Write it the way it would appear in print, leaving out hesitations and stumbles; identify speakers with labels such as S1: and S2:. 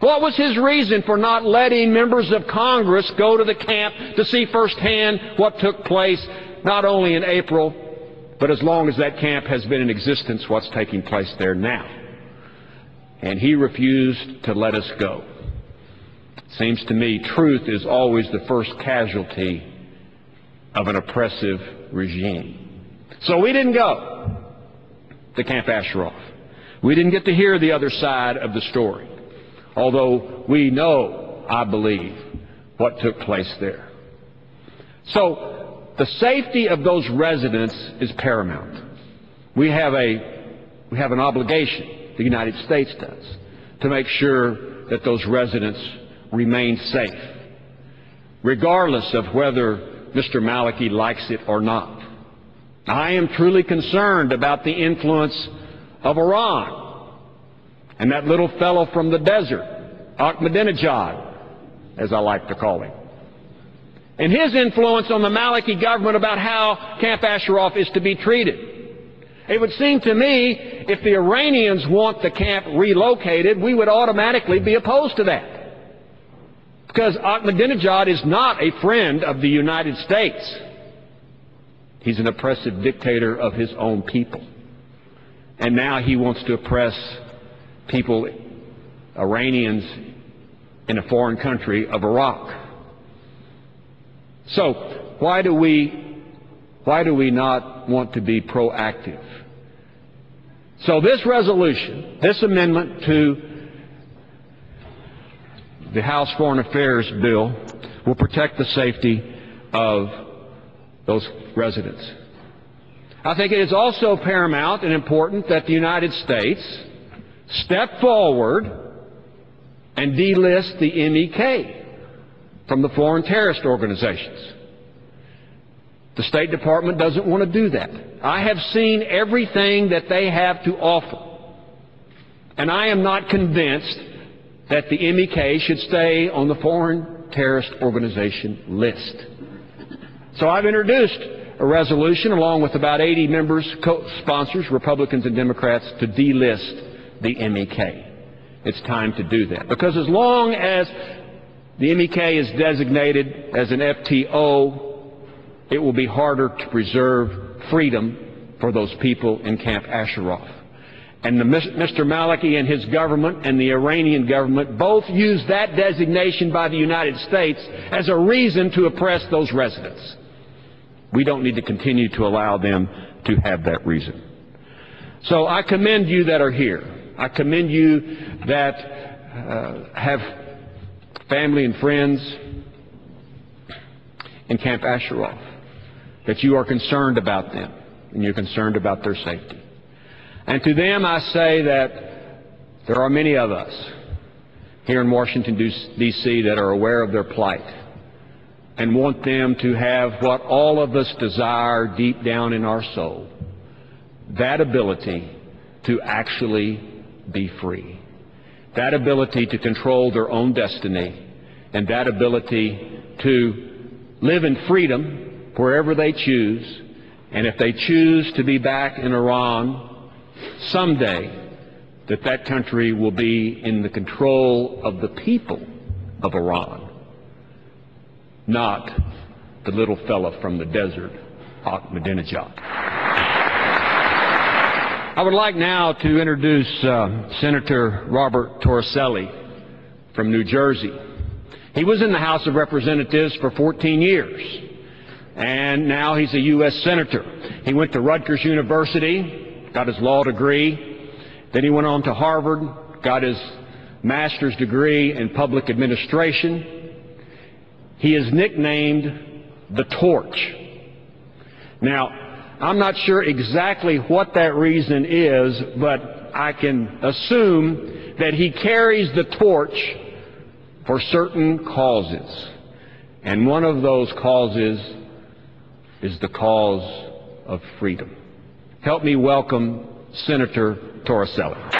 S1: What was his reason for not letting members of Congress go to the camp to see firsthand what took place, not only in April, but as long as that camp has been in existence, what's taking place there now? And he refused to let us go. Seems to me truth is always the first casualty of an oppressive regime. So we didn't go to Camp Ashraf. We didn't get to hear the other side of the story, although we know, I believe, what took place there. So the safety of those residents is paramount. We have an obligation, the United States does, to make sure that those residents remain safe, regardless of whether Mr. Maliki likes it or not. I am truly concerned about the influence of Iran and that little fellow from the desert, Ahmadinejad, as I like to call him, and his influence on the Maliki government about how Camp Ashraf is to be treated. It would seem to me if the Iranians want the camp relocated, we would automatically be opposed to that. Because Ahmadinejad is not a friend of the United States. He's an oppressive dictator of his own people. And now he wants to oppress people, Iranians, in a foreign country of Iraq. So why do we not want to be proactive? So this resolution, this amendment to the House Foreign Affairs bill will protect the safety of those residents. I think it is also paramount and important that the United States step forward and delist the MEK from the foreign terrorist organizations. The State Department doesn't want to do that. I have seen everything that they have to offer, and I am not convinced that the MEK should stay on the foreign terrorist organization list. So I've introduced a resolution along with about 80 members, co-sponsors, Republicans and Democrats, to delist the MEK. It's time to do that. Because as long as the MEK is designated as an FTO, it will be harder to preserve freedom for those people in Camp Ashraf. And Mr. Maliki and his government and the Iranian government both use that designation by the United States as a reason to oppress those residents. We don't need to continue to allow them to have that reason. So I commend you that are here. I commend you that have family and friends in Camp Ashraf, that you are concerned about them and you're concerned about their safety. And to them I say that there are many of us here in Washington, D.C. that are aware of their plight and want them to have what all of us desire deep down in our soul, that ability to actually be free, that ability to control their own destiny, and that ability to live in freedom wherever they choose. And if they choose to be back in Iran someday, that country will be in the control of the people of Iran, not the little fella from the desert, Ahmadinejad. I would like now to introduce Senator Robert Tوريسلي from New Jersey. He was in the House of Representatives for 14 years, and now he's a U.S. Senator. He went to Rutgers University, got his law degree. Then he went on to Harvard, got his master's degree in public administration. He is nicknamed the Torch. Now, I'm not sure exactly what that reason is, but I can assume that he carries the torch for certain causes. And one of those causes is the cause of freedom. Help me welcome Senator Tوريسلي.